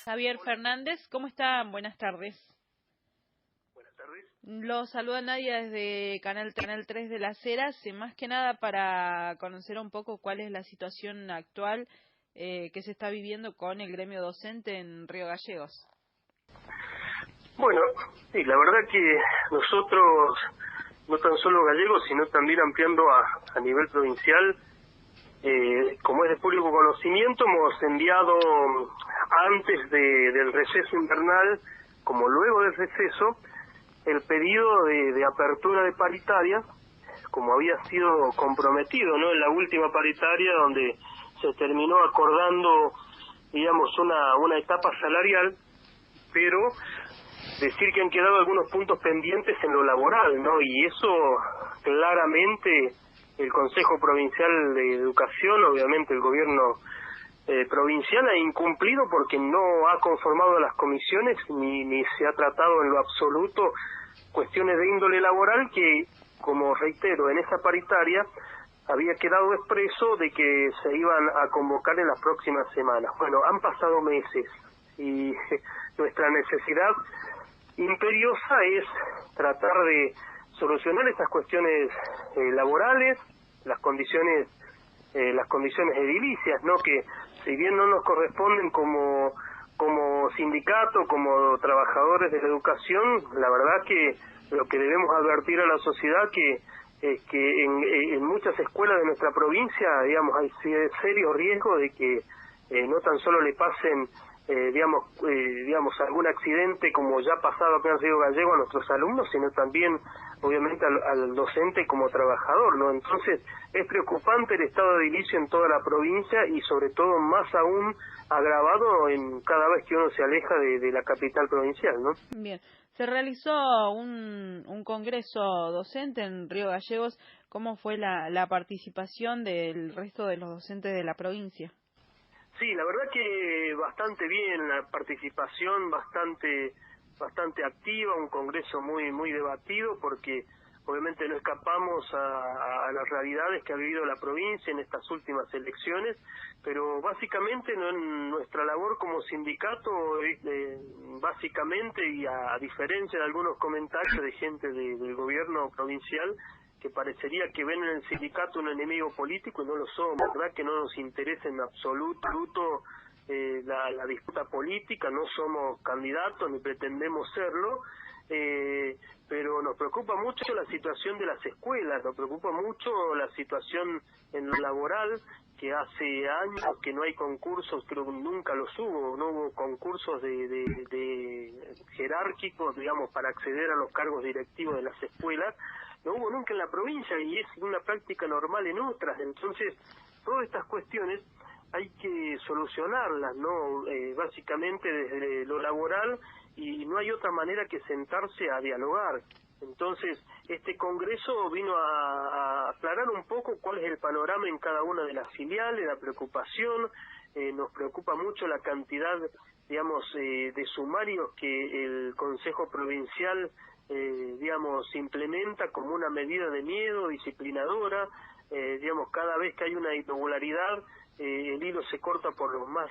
Javier Fernández, ¿cómo está? Buenas tardes. Buenas tardes. Lo saluda Nadia desde Canal 3 de Las Heras, más que nada para conocer un poco cuál es la situación actual que se está viviendo con el gremio docente en Río Gallegos. Bueno, sí, la verdad que nosotros, no tan solo gallegos, sino también ampliando a nivel provincial, como es de público conocimiento, hemos enviado antes del receso invernal, como luego del receso, el pedido de apertura de paritaria, como había sido comprometido, ¿no?, en la última paritaria, donde se terminó acordando, digamos, una etapa salarial, pero decir que han quedado algunos puntos pendientes en lo laboral, ¿no? Y eso claramente el Consejo Provincial de Educación, obviamente el gobierno provincial, ha incumplido porque no ha conformado las comisiones ni se ha tratado en lo absoluto cuestiones de índole laboral que, como reitero, en esa paritaria había quedado expreso de que se iban a convocar en las próximas semanas. Bueno, han pasado meses y nuestra necesidad imperiosa es tratar de solucionar estas cuestiones laborales, las condiciones edilicias, ¿no?, que si bien no nos corresponden como sindicato, como trabajadores de la educación, la verdad que lo que debemos advertir a la sociedad que en muchas escuelas de nuestra provincia, digamos, hay serio riesgo de que no tan solo le pasen digamos algún accidente como ya ha pasado acá en Río Gallegos a nuestros alumnos, sino también obviamente al docente como trabajador, ¿no? Entonces es preocupante el estado de edilicio en toda la provincia y sobre todo más aún agravado en cada vez que uno se aleja de la capital provincial, ¿no? Bien, se realizó un congreso docente en Río Gallegos. ¿Cómo fue la participación del resto de los docentes de la provincia? Sí, la verdad que bastante bien, la participación bastante activa, un congreso muy debatido, porque obviamente no escapamos a las realidades que ha vivido la provincia en estas últimas elecciones, pero básicamente nuestra labor como sindicato, básicamente, y a diferencia de algunos comentarios de gente del gobierno provincial, que parecería que ven en el sindicato un enemigo político, y no lo somos, ¿verdad? Que no nos interesa en absoluto la disputa política, no somos candidatos ni pretendemos serlo, pero nos preocupa mucho la situación de las escuelas, nos preocupa mucho la situación en lo laboral, que hace años que no hay concursos, creo que nunca los hubo, no hubo concursos de jerárquicos, digamos, para acceder a los cargos directivos de las escuelas, no hubo nunca en la provincia y es una práctica normal en otras. Entonces, todas estas cuestiones hay que solucionarlas, ¿no? Básicamente desde lo laboral, y no hay otra manera que sentarse a dialogar. Entonces, este congreso vino a aclarar un poco cuál es el panorama en cada una de las filiales, la preocupación, nos preocupa mucho la cantidad, digamos, de sumarios que el Consejo Provincial digamos, implementa como una medida de miedo disciplinadora, digamos, cada vez que hay una irregularidad, el hilo se corta por lo más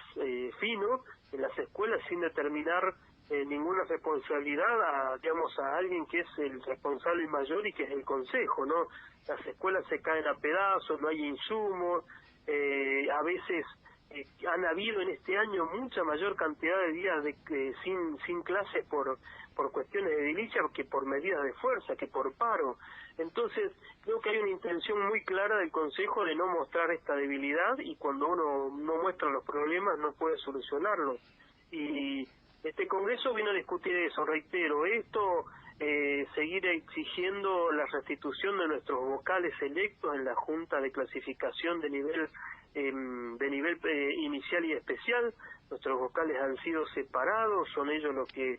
fino en las escuelas sin determinar ninguna responsabilidad digamos, a alguien que es el responsable mayor y que es el consejo, ¿no? Las escuelas se caen a pedazos, no hay insumos, a veces han habido en este año mucha mayor cantidad de días sin clases por cuestiones de edilicia que por medidas de fuerza, que por paro. Entonces, creo que hay una intención muy clara del Consejo de no mostrar esta debilidad, y cuando uno no muestra los problemas no puede solucionarlos. Y este Congreso vino a discutir eso, reitero, esto, seguir exigiendo la restitución de nuestros vocales electos en la Junta de Clasificación de nivel inicial y especial. Nuestros vocales han sido separados, son ellos los que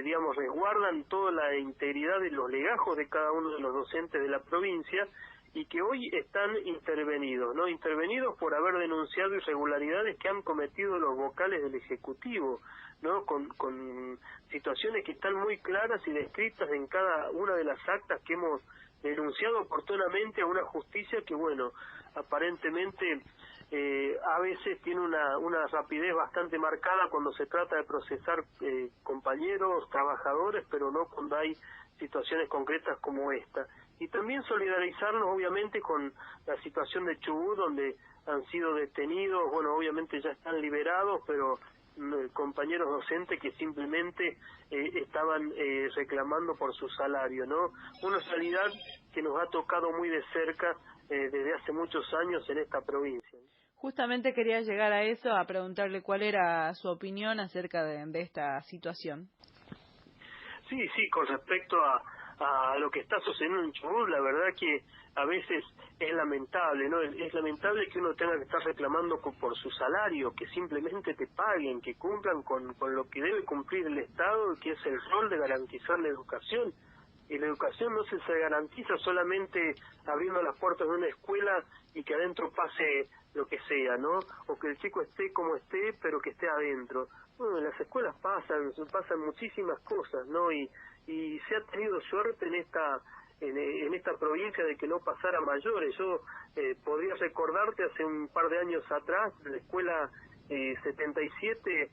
digamos, resguardan toda la integridad de los legajos de cada uno de los docentes de la provincia, y que hoy están intervenidos, ¿no? Intervenidos por haber denunciado irregularidades que han cometido los vocales del Ejecutivo, ¿no? Con situaciones que están muy claras y descritas en cada una de las actas que hemos denunciado oportunamente a una justicia que, bueno, aparentemente a veces tiene una rapidez bastante marcada cuando se trata de procesar compañeros, trabajadores, pero no cuando hay situaciones concretas como esta. Y también solidarizarnos obviamente con la situación de Chubut, donde han sido detenidos, bueno, obviamente ya están liberados, pero compañeros docentes que simplemente estaban reclamando por su salario, ¿no? Una realidad que nos ha tocado muy de cerca desde hace muchos años en esta provincia. Justamente quería llegar a eso, a preguntarle cuál era su opinión acerca de esta situación. Sí, con respecto a lo que está sucediendo en Chubut, la verdad que a veces es lamentable, ¿no? Es lamentable que uno tenga que estar reclamando por su salario, que simplemente te paguen, que cumplan con lo que debe cumplir el Estado, que es el rol de garantizar la educación. Y la educación no se garantiza solamente abriendo las puertas de una escuela y que adentro pase lo que sea, ¿no? O que el chico esté como esté, pero que esté adentro. Bueno, en las escuelas pasan muchísimas cosas, ¿no? Y se ha tenido suerte en esta provincia de que no pasara a mayores. Yo podría recordarte hace un par de años atrás, en la escuela 77,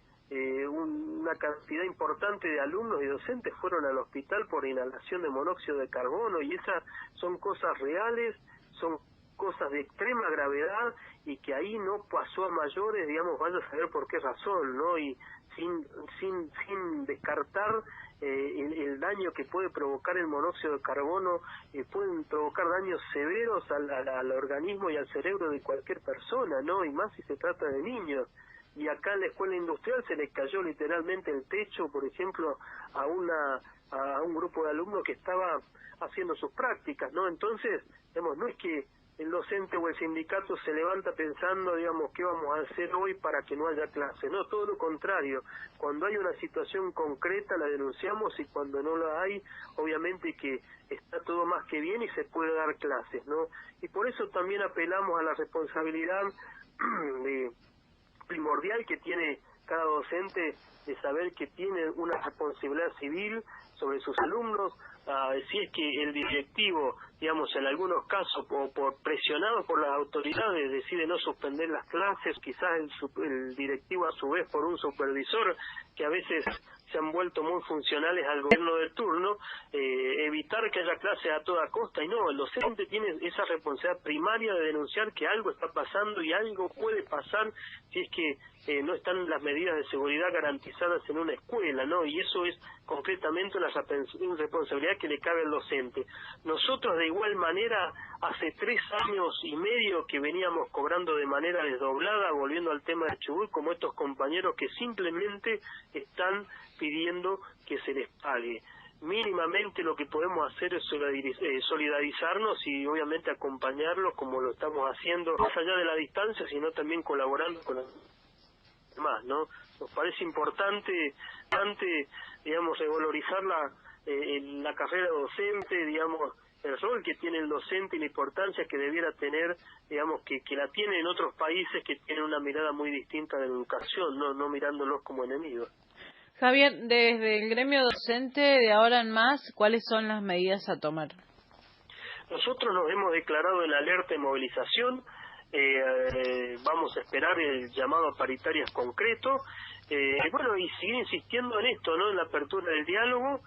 una cantidad importante de alumnos y docentes fueron al hospital por inhalación de monóxido de carbono, y esas son cosas reales, son cosas de extrema gravedad, y que ahí no pasó a mayores, digamos, vaya a saber por qué razón, ¿no? Y sin descartar el daño que puede provocar el monóxido de carbono, pueden provocar daños severos al organismo y al cerebro de cualquier persona, ¿no? Y más si se trata de niños. Y acá en la escuela industrial se les cayó literalmente el techo, por ejemplo, a un grupo de alumnos que estaba haciendo sus prácticas, ¿no? Entonces, digamos, no es que el docente o el sindicato se levanta pensando, digamos, qué vamos a hacer hoy para que no haya clase. No, todo lo contrario. Cuando hay una situación concreta la denunciamos, y cuando no la hay, obviamente que está todo más que bien y se puede dar clases, ¿no? Y por eso también apelamos a la responsabilidad primordial que tiene cada docente, de saber que tiene una responsabilidad civil sobre sus alumnos. Si es que el directivo, digamos, en algunos casos, por presionado por las autoridades, decide no suspender las clases, quizás el directivo a su vez por un supervisor, que a veces se han vuelto muy funcionales al gobierno de turno, evitar que haya clases a toda costa. Y no, el docente tiene esa responsabilidad primaria de denunciar que algo está pasando, y algo puede pasar si es que no están las medidas de seguridad garantizadas en una escuela, ¿no? Y eso es concretamente una responsabilidad que le cabe al docente. Nosotros de igual manera, hace 3 años y medio que veníamos cobrando de manera desdoblada, volviendo al tema de Chubut, como estos compañeros que simplemente están pidiendo que se les pague. Mínimamente lo que podemos hacer es solidarizarnos y obviamente acompañarlos como lo estamos haciendo, más allá de la distancia, sino también colaborando con los demás, ¿no? Nos parece importante, digamos, revalorizar la carrera docente, digamos, el rol que tiene el docente y la importancia que debiera tener, digamos, que la tiene en otros países que tienen una mirada muy distinta de la educación, no mirándolos como enemigos. Javier, desde el gremio docente, de ahora en más, ¿cuáles son las medidas a tomar? Nosotros nos hemos declarado en alerta de movilización. Vamos a esperar el llamado a paritarias concreto, bueno, y seguir insistiendo en esto, ¿no? En la apertura del diálogo.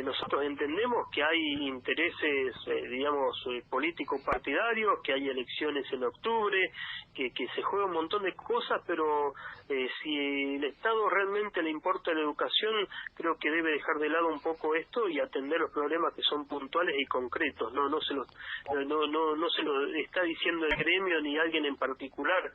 Nosotros entendemos que hay intereses, digamos, políticos partidarios, que hay elecciones en octubre, que se juega un montón de cosas, pero si el Estado realmente le importa la educación, creo que debe dejar de lado un poco esto y atender los problemas que son puntuales y concretos. No se lo está diciendo el gremio ni alguien en particular.